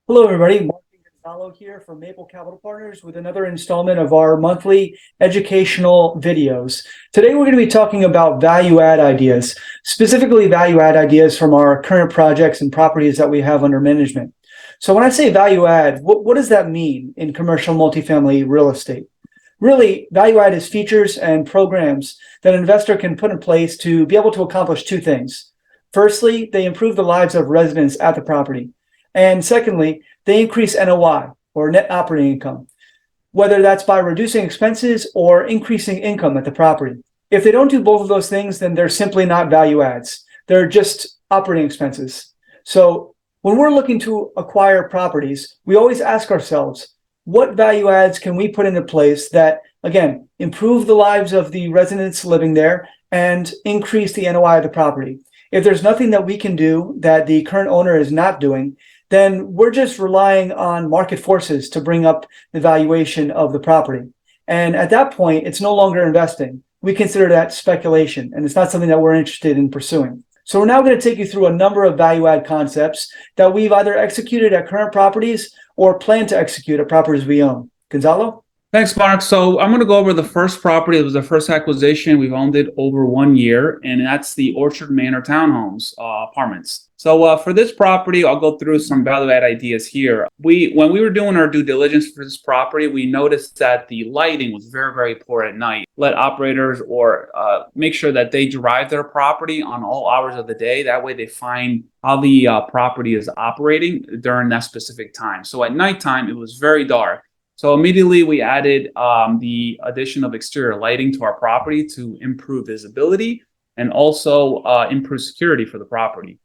Hello, everybody. Marc and Gonzalo here from Maple Capital Partners with another installment of our monthly educational videos. Today, we're going to be talking about value add ideas, specifically value add ideas from our current projects and properties that we have under management. So when I say value add, what does that mean in commercial multifamily real estate? Really, value add is features and programs that an investor can put in place to be able to accomplish two things. Firstly, they improve the lives of residents at the property. And secondly, they increase NOI or net operating income, whether that's by reducing expenses or increasing income at the property. If they don't do both of those things, then they're simply not value adds. They're just operating expenses. So when we're looking to acquire properties, we always ask ourselves, what value adds can we put into place that, again, improve the lives of the residents living there and increase the NOI of the property? If there's nothing that we can do that the current owner is not doing, then we're just relying on market forces to bring up the valuation of the property. And at that point, it's no longer investing. We consider that speculation, and it's not something that we're interested in pursuing. So we're now going to take you through a number of value add concepts that we've either executed at current properties or plan to execute at properties we own. Gonzalo? Thanks, Mark. So I'm going to go over the first property. It was the first acquisition. We've owned it over 1 year, and that's the Orchard Manor townhomes, apartments. So for this property, I'll go through some value add ideas here. When we were doing our due diligence for this property, we noticed that the lighting was very, very poor at night. Let operators or make sure that they drive their property on all hours of the day. That way they find how the property is operating during that specific time. So at nighttime, it was very dark. So immediately we added the addition of exterior lighting to our property to improve visibility and also improve security for the property.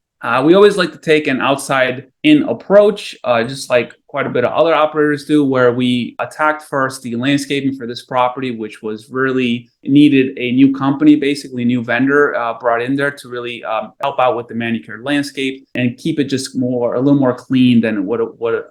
We always like to take an outside-in approach, just like quite a bit of other operators do, where we attacked first the landscaping for this property, which was really needed a new company, basically a new vendor brought in there to really help out with the manicured landscape and keep it just a little more clean than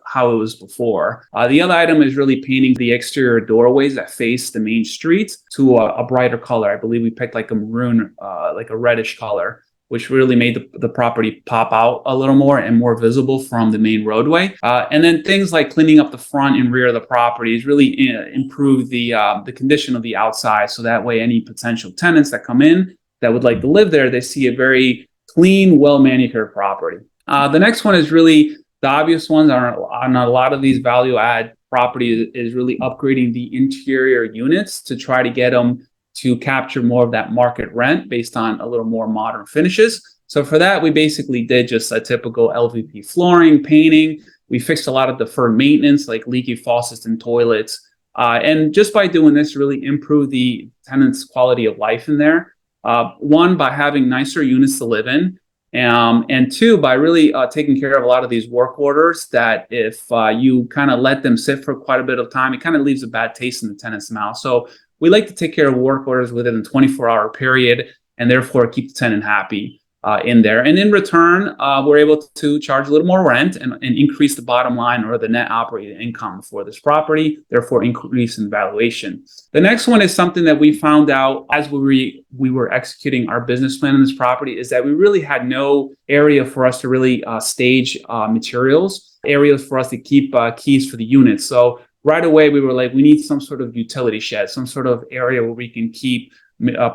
how it was before. The other item is really painting the exterior doorways that face the main street to a brighter color. I believe we picked like a maroon, like a reddish color, which really made the property pop out a little more and more visible from the main roadway. And then things like cleaning up the front and rear of the properties really improve the condition of the outside. So that way any potential tenants that come in that would like to live there, they see a very clean, well-manicured property. The next one is really the obvious ones on a lot of these value add properties is really upgrading the interior units to try to get them to capture more of that market rent based on a little more modern finishes. So for that, we basically did just a typical LVP flooring, painting. We fixed a lot of deferred maintenance like leaky faucets and toilets. And just by doing this, really improve the tenants' quality of life in there. One, by having nicer units to live in. And two, by really taking care of a lot of these work orders that if you kind of let them sit for quite a bit of time, it kind of leaves a bad taste in the tenant's mouth. So we like to take care of work orders within a 24-hour period and therefore keep the tenant happy in there. And in return, we're able to charge a little more rent and increase the bottom line or the net operating income for this property, therefore increase in valuation. The next one is something that we found out as we were executing our business plan in this property is that we really had no area for us to really stage materials, areas for us to keep keys for the units. So right away, we were like, we need some sort of utility shed, some sort of area where we can keep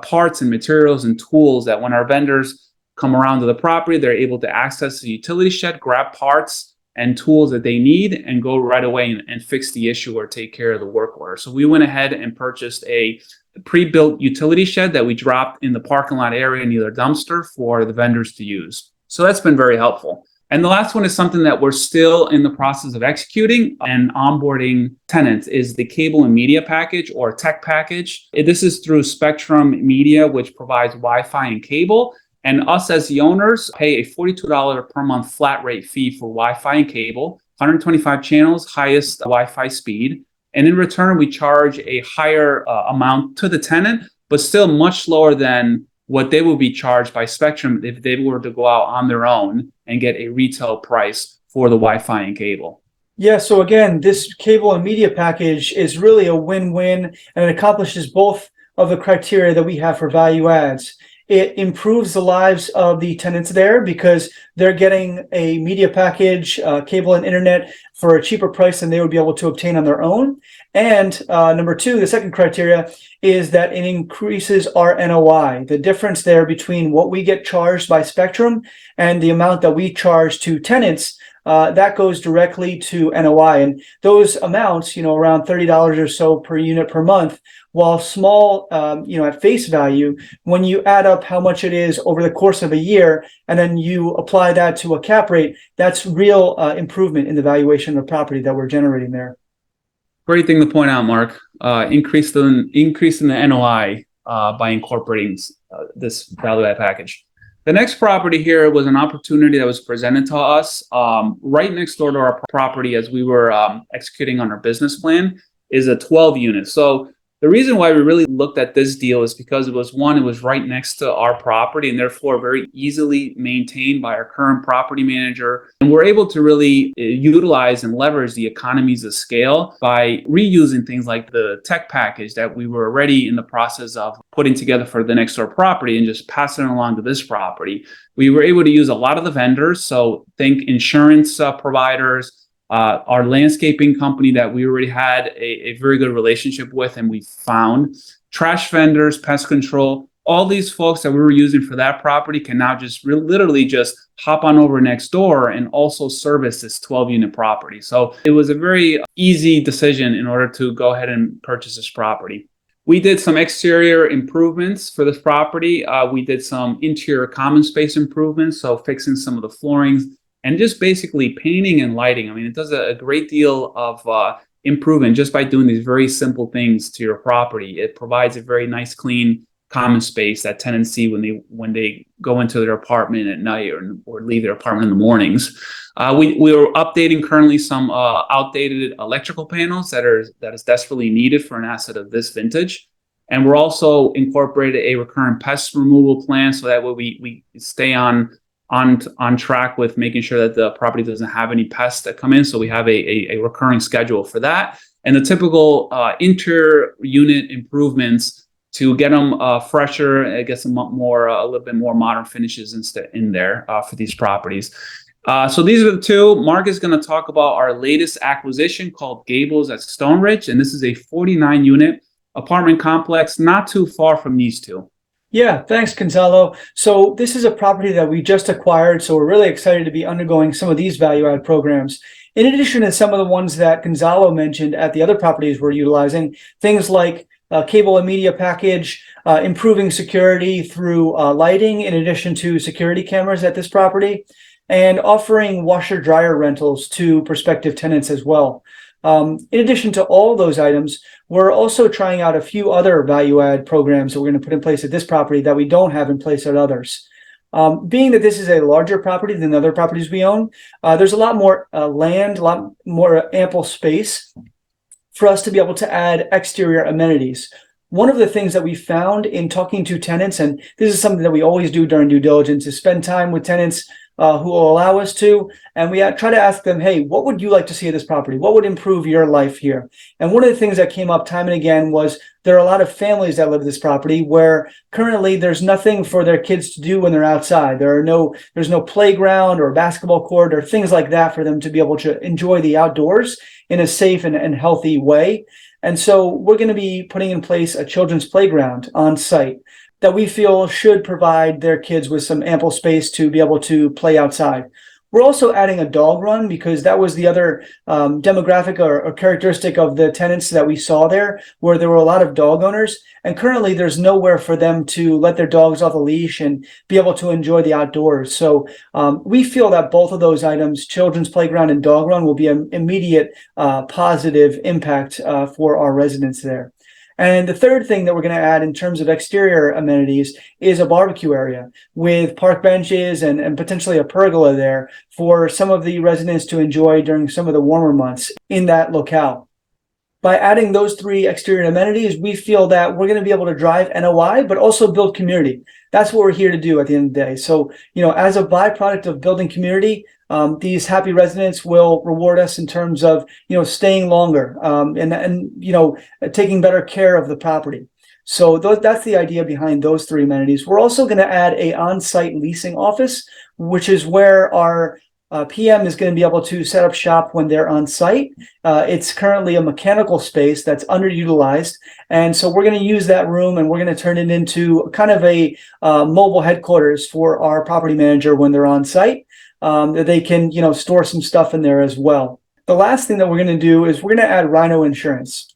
parts and materials and tools that when our vendors come around to the property, they're able to access the utility shed, grab parts and tools that they need and go right away and fix the issue or take care of the work order. So we went ahead and purchased a pre-built utility shed that we dropped in the parking lot area near the dumpster for the vendors to use. So that's been very helpful. And the last one is something that we're still in the process of executing and onboarding tenants is the cable and media package or tech package. This is through Spectrum Media, which provides Wi-Fi and cable. And us as the owners pay a $42 per month flat rate fee for Wi-Fi and cable, 125 channels, highest Wi-Fi speed. And in return, we charge a higher amount to the tenant, but still much lower than what they will be charged by Spectrum if they were to go out on their own and get a retail price for the Wi-Fi and cable. Yeah, so again, this cable and media package is really a win-win, and it accomplishes both of the criteria that we have for value adds. it improves the lives of the tenants there because they're getting a media package, cable and internet for a cheaper price than they would be able to obtain on their own. And number two, the second criteria is that it increases our NOI. The difference there between what we get charged by Spectrum and the amount that we charge to tenants, that goes directly to NOI. And those amounts, around $30 or so per unit per month, while small, at face value, when you add up how much it is over the course of a year, and then you apply that to a cap rate, that's real improvement in the valuation of the property that we're generating there. Great thing to point out, Mark. Increase in the NOI by incorporating this value add package. The next property here was an opportunity that was presented to us right next door to our property as we were executing on our business plan, is a 12 unit. So the reason why we really looked at this deal is because it was right next to our property and therefore very easily maintained by our current property manager. And we're able to really utilize and leverage the economies of scale by reusing things like the tech package that we were already in the process of putting together for the next door property and just passing it along to this property. We were able to use a lot of the vendors. So think insurance providers, our landscaping company that we already had a very good relationship with, and we found trash vendors, pest control, all these folks that we were using for that property can now just literally just hop on over next door and also service this 12 unit property. So it was a very easy decision in order to go ahead and purchase this property. We did some exterior improvements for this property. We did some interior common space improvements, so fixing some of the floorings, and just basically painting and lighting. I mean, it does a great deal of improvement just by doing these very simple things to your property. It provides a very nice, clean, common space that tenants see when they go into their apartment at night or leave their apartment in the mornings. We are updating currently some outdated electrical panels that is desperately needed for an asset of this vintage. And we're also incorporated a recurrent pest removal plan so that way we stay on track with making sure that the property doesn't have any pests that come in. So we have a recurring schedule for that. And the typical interior unit improvements to get them fresher, get some more, a little bit more modern finishes in there for these properties. So these are the two. Mark is going to talk about our latest acquisition called Gables at Stone Ridge. And this is a 49 unit apartment complex, not too far from these two. Yeah, thanks, Gonzalo. So this is a property that we just acquired, so we're really excited to be undergoing some of these value-add programs. In addition to some of the ones that Gonzalo mentioned at the other properties we're utilizing, things like cable and media package, improving security through lighting in addition to security cameras at this property, and offering washer-dryer rentals to prospective tenants as well. In addition to all those items, we're also trying out a few other value-add programs that we're going to put in place at this property that we don't have in place at others. Being that this is a larger property than the other properties we own, there's a lot more land, a lot more ample space for us to be able to add exterior amenities. One of the things that we found in talking to tenants, and this is something that we always do during due diligence, is spend time with tenants who will allow us to, and we try to ask them, hey, what would you like to see at this property? What would improve your life here? And one of the things that came up time and again was there are a lot of families that live at this property where currently there's nothing for their kids to do when they're outside. There's no playground or basketball court or things like that for them to be able to enjoy the outdoors in a safe and healthy way. And so we're going to be putting in place a children's playground on site that we feel should provide their kids with some ample space to be able to play outside. We're also adding a dog run because that was the other demographic or characteristic of the tenants that we saw there, where there were a lot of dog owners. And currently there's nowhere for them to let their dogs off a leash and be able to enjoy the outdoors. So we feel that both of those items, children's playground and dog run, will be an immediate positive impact for our residents there. And the third thing that we're going to add in terms of exterior amenities is a barbecue area with park benches and potentially a pergola there for some of the residents to enjoy during some of the warmer months in that locale. By adding those three exterior amenities, we feel that we're going to be able to drive NOI, but also build community. That's what we're here to do at the end of the day. So, as a byproduct of building community, these happy residents will reward us in terms of, staying longer and taking better care of the property. So that's the idea behind those three amenities. We're also going to add a on-site leasing office, which is where our PM is going to be able to set up shop when they're on site. It's currently a mechanical space that's underutilized. And so we're going to use that room and we're going to turn it into kind of a mobile headquarters for our property manager when they're on site. That they can, store some stuff in there as well. The last thing that we're going to do is we're going to add Rhino insurance.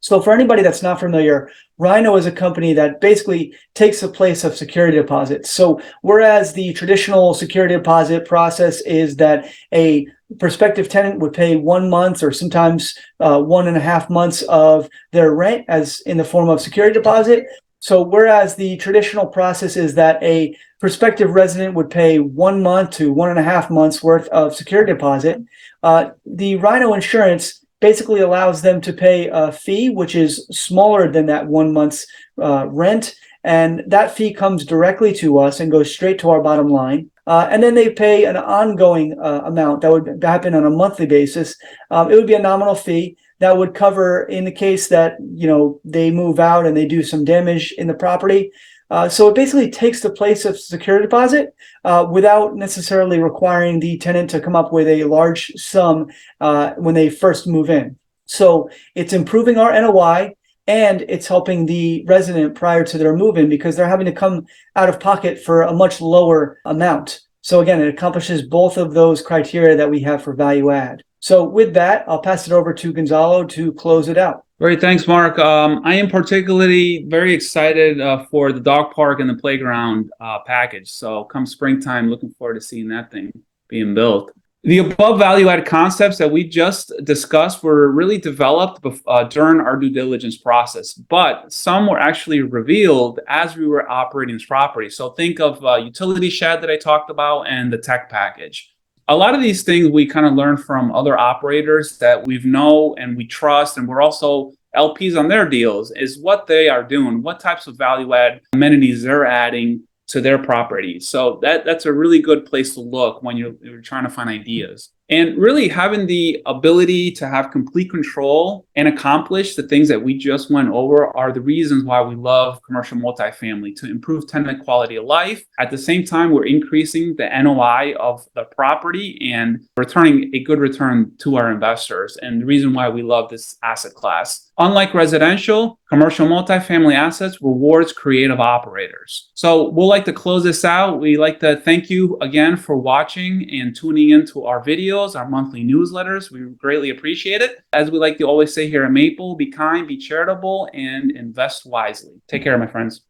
So for anybody that's not familiar, Rhino is a company that basically takes the place of security deposits. So whereas the traditional security deposit process is that a prospective tenant would pay 1 month or sometimes 1.5 months of their rent as in the form of security deposit. So whereas the traditional process is that a prospective resident would pay 1 month to 1.5 months worth of security deposit, the Rhino insurance basically allows them to pay a fee, which is smaller than that 1 month's rent. And that fee comes directly to us and goes straight to our bottom line. And then they pay an ongoing amount that would happen on a monthly basis. It would be a nominal fee that would cover in the case that, they move out and they do some damage in the property. So it basically takes the place of security deposit without necessarily requiring the tenant to come up with a large sum when they first move in. So it's improving our NOI and it's helping the resident prior to their move-in because they're having to come out of pocket for a much lower amount. So again, it accomplishes both of those criteria that we have for value add. So with that, I'll pass it over to Gonzalo to close it out. Great, thanks, Mark. I am particularly very excited for the dog park and the playground package. So come springtime, looking forward to seeing that thing being built. The above value-added concepts that we just discussed were really developed during our due diligence process, but some were actually revealed as we were operating this property. So think of utility shed that I talked about and the tech package. A lot of these things we kind of learned from other operators that we know and we trust, and we're also LPs on their deals, is what they are doing, what types of value-add amenities they're adding to their property. So that's a really good place to look when you're trying to find ideas. And really having the ability to have complete control and accomplish the things that we just went over are the reasons why we love commercial multifamily, to improve tenant quality of life. At the same time, we're increasing the NOI of the property and returning a good return to our investors. And the reason why we love this asset class. Unlike residential, commercial multifamily assets rewards creative operators. So we'll like to close this out. We like to thank you again for watching and tuning into our videos, our monthly newsletters. We greatly appreciate it. As we like to always say here at Maple, be kind, be charitable, and invest wisely. Take care, my friends.